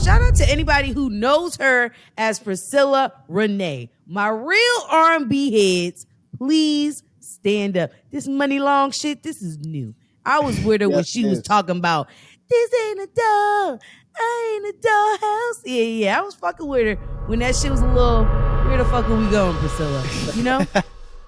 shout out to anybody who knows her as Priscilla Renee. My real R&B heads, please stand up. This Money Long shit, this is new. I was with her when she was talking about, this ain't a doll, I ain't a dollhouse. Yeah, I was fucking with her when that shit was a little, where the fuck are we going, Priscilla? You know?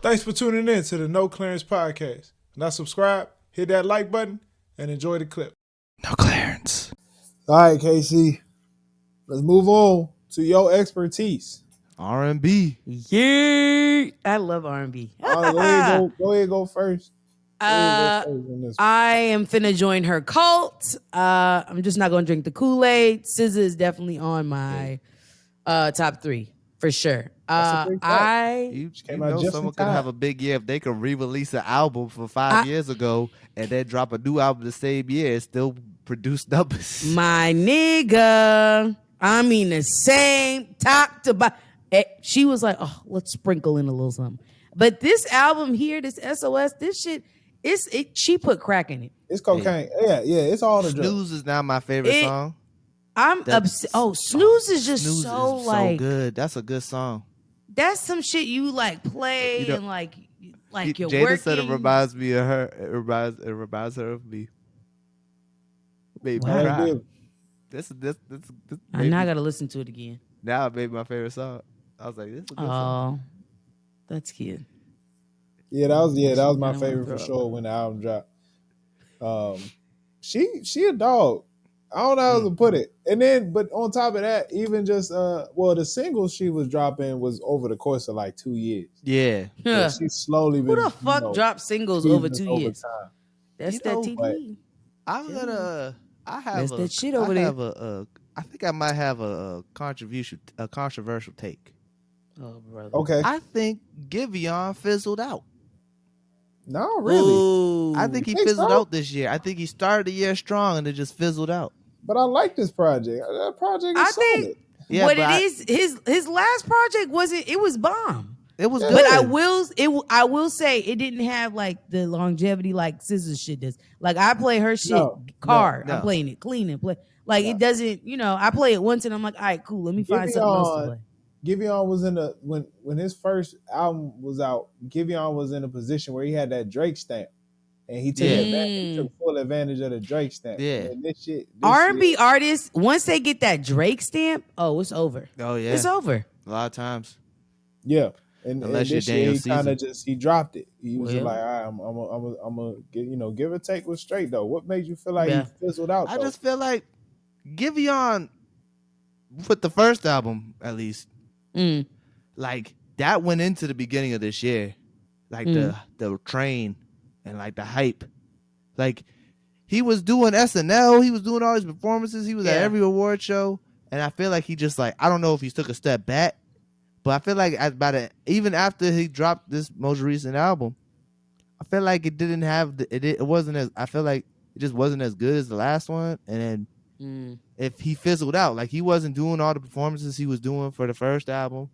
Thanks for tuning in to the No Clearance Podcast. Now subscribe, hit that like button, and enjoy the clip. No clearance. All right, KC. Let's move on to your expertise. R&B. Yeah. I love R&B. Go ahead, go first. I am finna join her cult. I'm just not gonna drink the Kool-Aid. SZA is definitely on my top 3 for sure. You know someone could have a big year if they could re-release an album from 5 years ago and then drop a new album the same year and still produce numbers. My nigga, I mean the same top to bottom. She was like, oh, let's sprinkle in a little something. But this album here, this SOS, this shit, she put crack in it. It's cocaine. Yeah, it's all the drugs. Snooze is now my favorite song. I'm upset. Oh, Snooze is just Snooze so is like good. That's a good song. That's some shit you like play and like you're Jada working. said it reminds me of her. It reminds her of me. Made me cry. This I now gotta listen to it again. Now it made my favorite song. I was like, this is a good song. That's cute. Yeah, that was my favorite for sure when the album dropped. She a dog. I don't know how to put it. And then, but on top of that, even just the singles she was dropping was over the course of like 2 years. Yeah. She's slowly been. Who the fuck dropped singles over 2 years? Time. That's that TDE. I have that shit over there. I think I might have a controversial take. Oh, brother. Okay. I think Giveon fizzled out. No, really. Ooh. I think he fizzled out this year. I think he started the year strong and it just fizzled out. But I like this project. That project is solid. Yeah, what it is, his last project it was bomb. It was good. But I will say it didn't have like the longevity like SZA shit does. Like I play her shit I'm playing it clean and play. Like it doesn't, I play it once and I'm like, all right, cool, let me find something else to play. Giveon was in when his first album was out, Giveon was in a position where he had that Drake stamp. And he took full advantage of the Drake stamp. Yeah. And this R&B artists, once they get that Drake stamp, it's over. Oh yeah. It's over. A lot of times. Yeah. And unless this you're Daniel year, he kind of he dropped it. He was like, all right, I'm gonna give or take was straight though. What made you feel like he fizzled out? I just feel like Giveon with the first album, at least, like that went into the beginning of this year. Like the train and like the hype. Like he was doing SNL, he was doing all his performances, he was at every award show. And I feel like he just like, I don't know if he took a step back. But I feel like even after he dropped this most recent album, I feel like it didn't have it wasn't as, I feel like it just wasn't as good as the last one. And then if he fizzled out, like he wasn't doing all the performances he was doing for the first album.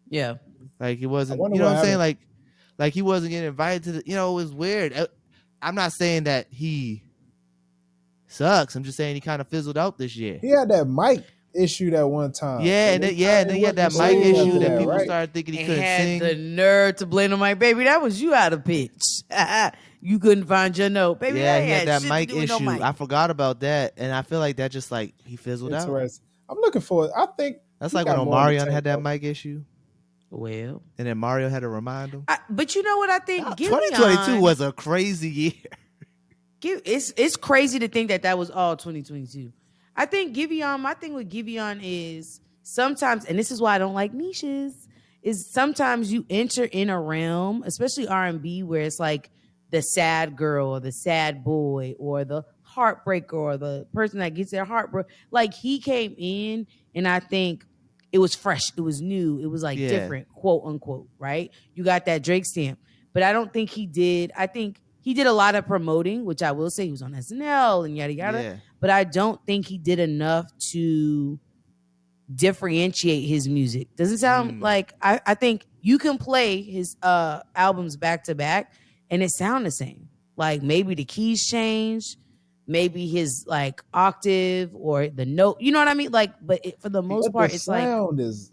Yeah. Like he wasn't, you know what I'm saying? Like he wasn't getting invited to the, it was weird. I'm not saying that he sucks. I'm just saying he kind of fizzled out this year. He had that mic issue that one time. Yeah, and then he had that mic issue that people started thinking he couldn't sing. Had the nerve to blame on my baby. That was you out of pitch. You couldn't find your note, baby. Yeah, he had that mic issue. No mic. I forgot about that, and I feel like that just like he fizzled out. I'm looking for it. I think that's like when Omarion had that mic issue. Well, and then Mario had to remind him. But you know what I think? 2022 was a crazy year. It's crazy to think that was all 2022. I think Giveon, my thing with Giveon is sometimes, and this is why I don't like niches, is sometimes you enter in a realm, especially R&B, where it's like the sad girl or the sad boy or the heartbreaker or the person that gets their heart broke. Like he came in and I think it was fresh, it was new, it was like different, quote unquote, right? You got that Drake stamp. But I don't think he did. I think he did a lot of promoting, which I will say he was on SNL and yada yada. Yeah. But I don't think he did enough to differentiate his music. Doesn't sound like I think you can play his albums back to back and it sound the same. Like maybe the keys changed, maybe his like octave or the note. You know what I mean? Like, but for the most But part, the it's like sound is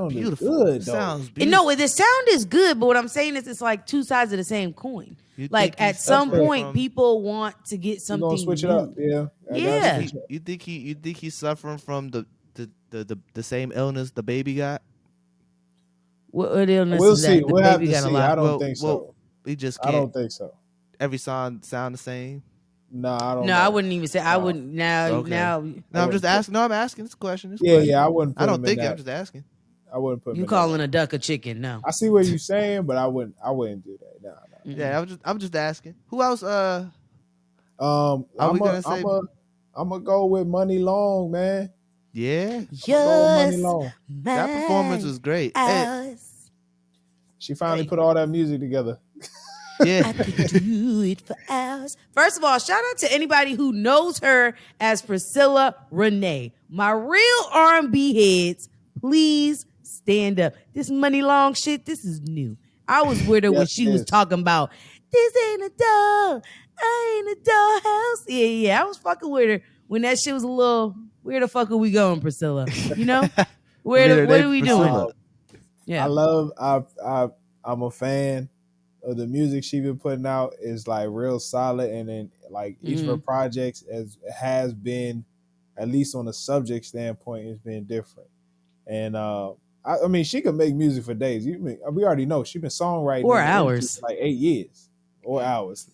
beautiful. good It though. sounds and beautiful. no, the sound is good. But what I'm saying is, it's like two sides of the same coin. You Like think he's at some suffering point, from? people want to get We're gonna something switch it up. new. Yeah, I gotta You Yeah. switch think it up. you think he's suffering from the same illness the baby got? What illness We'll is see. that? The We'll have baby to got a see. I lot. don't think Well, so. he just I can't. don't think so. Every song sound the same. No, I don't No, I know. wouldn't even say. I No. wouldn't now. Okay. Now No, I'm just asking. No, I'm asking this question. This Yeah, question. I wouldn't put I him don't in think it. I'm that. just asking. I wouldn't put him you in calling that. a duck a chicken? No. I see what you're saying, but I wouldn't do that. No. Yeah, I'm just asking. Who else? Are we I'm gonna say? gonna go with Money Long, man. Yeah, I'm gonna go with Money Long. that performance was great. She finally put all that music together. Yeah, I could do it for hours. First of all, shout out to anybody who knows her as Priscilla Renee. My real R&B heads, please stand up. This Money Long shit, this is new. I was with her when Yes, she it was is. talking about, this ain't a doll, I ain't a dollhouse. Yeah, I was fucking with her when that shit was a little, where the fuck are we going, Priscilla? You know? What are we doing? Yeah. I'm a fan of the music she been putting out. Is like real solid, and then like each of her projects has been, at least on a subject standpoint, has been different. And I mean, she can make music for days. We already know she's been songwriting Or in the industry hours. for like 8 years or hours.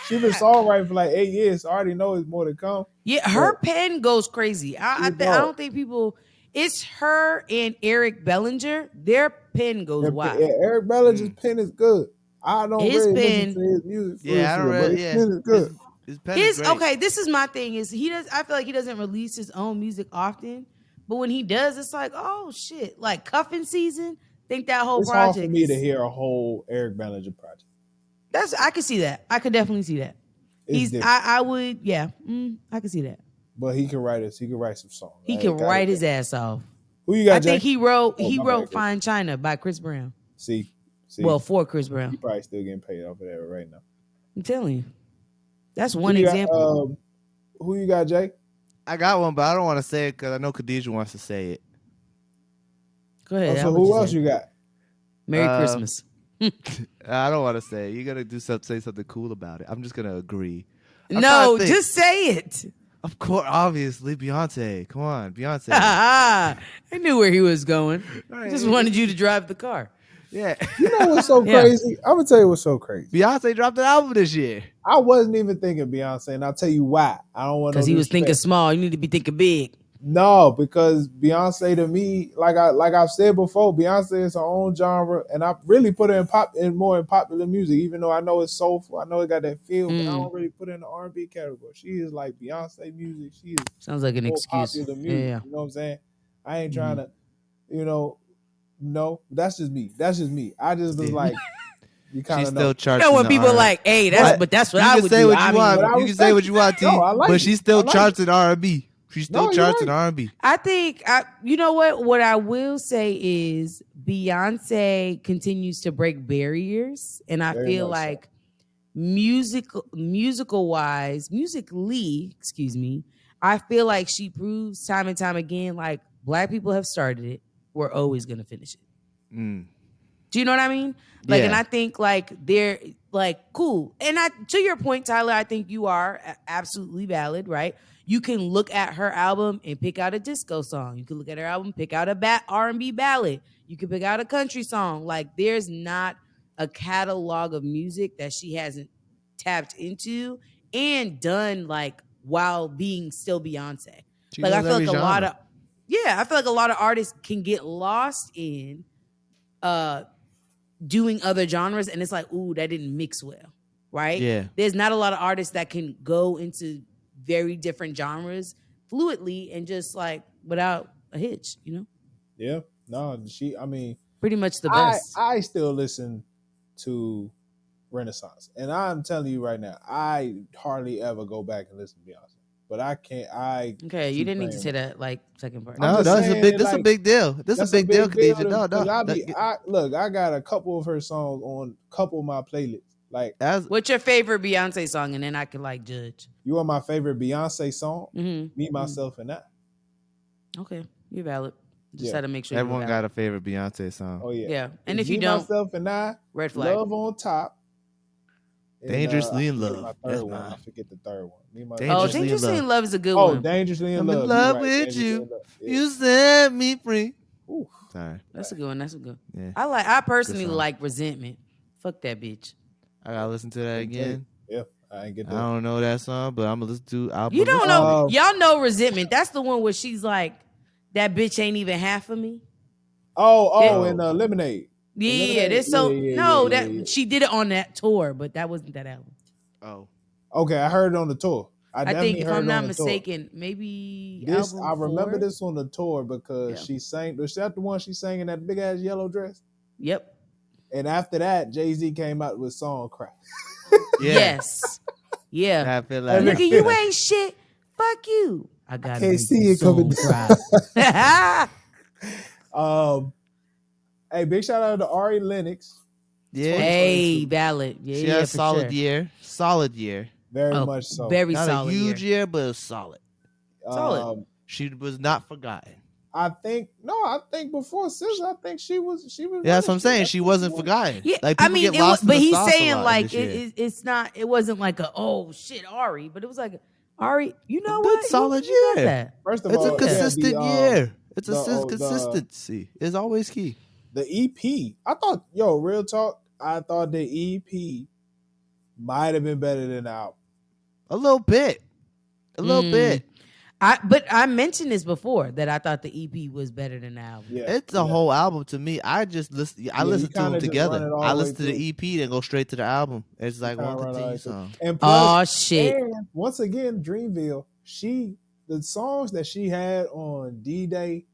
She's been songwriting for like 8 years. So I already know it's more to come. Yeah, her pen goes crazy. I don't think people. It's her and Eric Bellinger. Their pen goes wild. Yeah, Eric Bellinger's pen is good. I don't His really pen, listen to his music, yeah, I don't but really. his Yeah, pen is good. His pen is great. okay. This is my thing. Is he does? I feel like he doesn't release his own music often, but when he does, it's like, oh shit, like cuffing season. Think that whole It's project. hard for me to hear a whole Eric Bellinger project. I could see that. I could definitely see that. I would. Yeah, I could see that. But he can write us. He can write some songs. He can write his ass off. Who you got? I think Jay? he wrote "Fine China" by Chris Brown. See, well, for Chris Brown. He probably still getting paid off of that right now. I'm telling you, that's one example. Who you got, Jay? I got one, but I don't want to say it because I know Khadijah wants to say it. Go ahead. So who else you got? Merry Christmas. I don't want to say it. You're gonna say something cool about it. I'm just gonna agree. No, just say it. Of course, obviously, Beyonce. Come on, Beyonce. I knew where he was going. I just wanted you to drive the car. Yeah. You know what's so crazy? I'm gonna tell you what's so crazy. Beyonce dropped an album this year. I wasn't even thinking Beyonce, and I'll tell you why. I don't want to. Because he was thinking small. You need to be thinking big. No, because Beyonce to me, like I've said before, Beyonce is her own genre, and I really put her in popular music. Even though I know it's soulful, I know it got that feel, but I don't really put her in the R&B category. She is like Beyonce music. She is sounds like an excuse. Popular music, yeah. You know what I'm saying? I ain't trying to, no. That's just me. I just was like. You kind of know. When people are like, "Hey, that's what I would say do." What you want. You can say what you want, T. But she still charts in R&B. She still charts in R&B. I think, you know what? What I will say is Beyonce continues to break barriers, and I feel like musically, excuse me, I feel like she proves time and time again, like Black people have started it, we're always gonna finish it. Do you know what I mean? Like, and I think like they're like cool. And to your point, Tyler, I think you are absolutely valid, right? You can look at her album and pick out a disco song. You can look at her album, pick out a R&B ballad. You can pick out a country song. Like, there's not a catalog of music that she hasn't tapped into and done like while being still Beyonce. Like, I feel like I feel like a lot of artists can get lost in doing other genres, and it's like, ooh, that didn't mix well, right? Yeah. There's not a lot of artists that can go into very different genres fluidly and just like without a hitch, you know? Yeah. No, pretty much the best. I still listen to Renaissance, and I'm telling you right now, I hardly ever go back and listen to Beyonce. But I can't. Okay, you didn't need to say that like second part. No, that's a big deal. This is a big deal, Khadijah. No. Look, I got a couple of her songs on a couple of my playlists, Like, what's your favorite Beyonce song, and then I can like judge. you want my favorite Beyonce song? Mm-hmm. Me, Myself, and I. Okay, you're valid. Just had to make sure everyone got a favorite Beyonce song. Oh yeah, Yeah, and if Me, you don't, Myself, and I. red flag. Love on Top. And, Dangerously in my Love. third That's one. mine. I forget the third one. Me, Myself. Dangerously in Love is a good Oh, one. Dangerously in I'm Love. in love Right. with Dangerously you. in Love. Yeah. You set me free. Ooh. Sorry. That's a good one. That's a good. Yeah. I personally like Resentment. Fuck that bitch. I gotta listen to that again. Yeah, I ain't get that. I don't know that song, but I'm gonna listen to. You don't know? Y'all know Resentment. That's the one where she's like, "That bitch ain't even half of me." And Lemonade. Yeah, she did it on that tour, but that wasn't that album. Oh, okay, I heard it on the tour. I think if I'm not mistaken, maybe this album I remember 4? this on the tour because she sang. Was that the one she sang in that big ass yellow dress? Yep. And after that, Jay-Z came out with Song Cry. Yes. Yeah. I feel like nigga, you ain't shit. Fuck you. I can't see it coming down. Hey, big shout out to Ari Lennox. Yeah. Hey, valid. Yeah, she had a solid year. Solid year. Very much so. Very not solid. Not a huge year, but solid. Solid. She was not forgotten. I think before SZA, I think she was. Yeah, that's what I'm saying. She wasn't forgotten. Yeah, like people get lost in but the he's sauce saying a lot like this year. it wasn't like a oh shit Ari, but it was like Ari. You know Good what? solid you got year. that. First of It's all, a consistent year. It's the consistency is always key. The EP, I thought, real talk, I thought the EP might have been better than the album. A little bit. But I mentioned this before that I thought the EP was better than the album. Yeah, it's a whole album to me. I just listen. I listen to them together. I listen to the EP and go straight to the album. It's like one continuous song. And plus, shit! And once again, Dreamville. The songs that she had on D-Day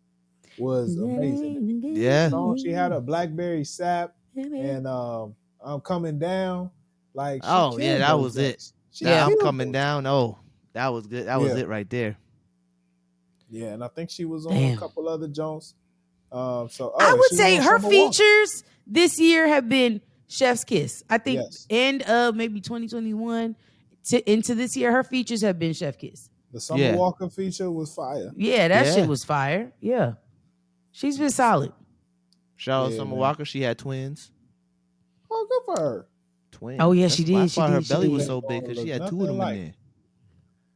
was amazing. Yeah, she had a Blackberry Sap and I'm Coming Down. Like, that was it. I'm Coming Down. Oh, that was good. That was it right there. Yeah, and I think she was on a couple other Jones. I would say her features this year have been Chef's Kiss. I think end of maybe 2021 into this year, her features have been Chef Kiss. The Summer Walker feature was fire. Yeah, that shit was fire. Yeah, she's been solid. Shout out Summer Walker. She had twins. Oh, good for her. Twins. Oh yeah, she did. That's why her belly was so big because she had two of them in there.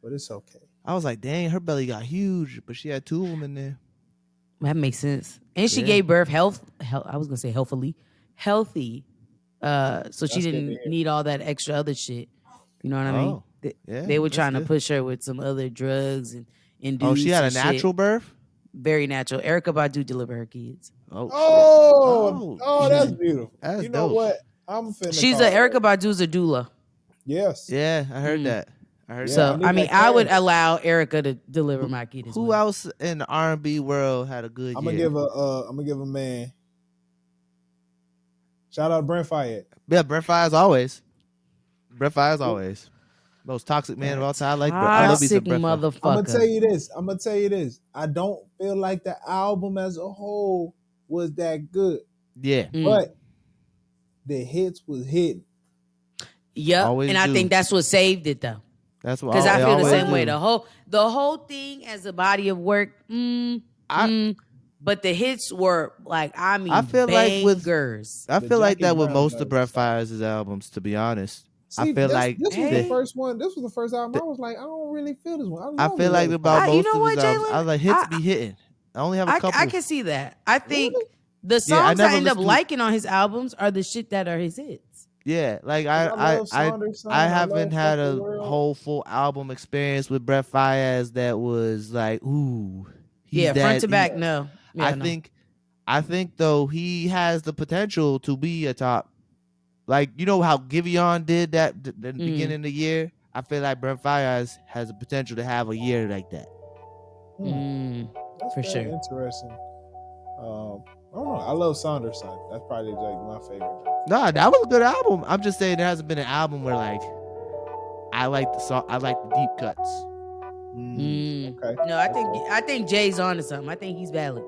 But it's okay. I was like, dang, her belly got huge, but she had two of them in there. That makes sense. And she gave birth I was gonna say healthy. So she didn't need all that extra other shit. You know what I mean? They were trying to push her with some other drugs and induce. Oh, she had a natural birth? Very natural. Erykah Badu delivered her kids. Oh, that's beautiful. That's you know dope. what? I'm finna. Erykah Badu's a doula. Yes. Yeah, I heard that. So I would allow Erykah to deliver my kid. Who else in the R&B world had a good year? I'm gonna give a man. Shout out to Brent Fayed. Yeah, Brent Fayed always. Most toxic man of all time. I love toxic motherfucker. I'm gonna tell you this. I don't feel like the album as a whole was that good. Yeah. But the hits was hitting. Yep. I think that's what saved it though. That's what, because I feel the same way. Do. The whole thing as a body of work, but the hits were like, I feel bangers. I feel like that with most of Brent Fayed's albums, to be honest. See, this was the first one. This was the first album. I was like, I don't really feel this one. I feel like about most of his albums, I was like, hits be hitting. I only have a couple. I can see that. I think the songs I end up liking on his albums are the shit that are his hits. Yeah, like I haven't had a whole full album experience with Brent Fayed that was like, ooh, front to back. No, I think though he has the potential to be a top. Like, you know how Giveon did that at the beginning of the year? I feel like Brent Fayed has the potential to have a year like that. That's for sure. Interesting. I don't know. I love Saunders' Son. That's probably like my favorite. Nah, that was a good album. I'm just saying there hasn't been an album where like I like the song. I like the deep cuts. Okay. No, I think Jay's on to something. I think he's valid.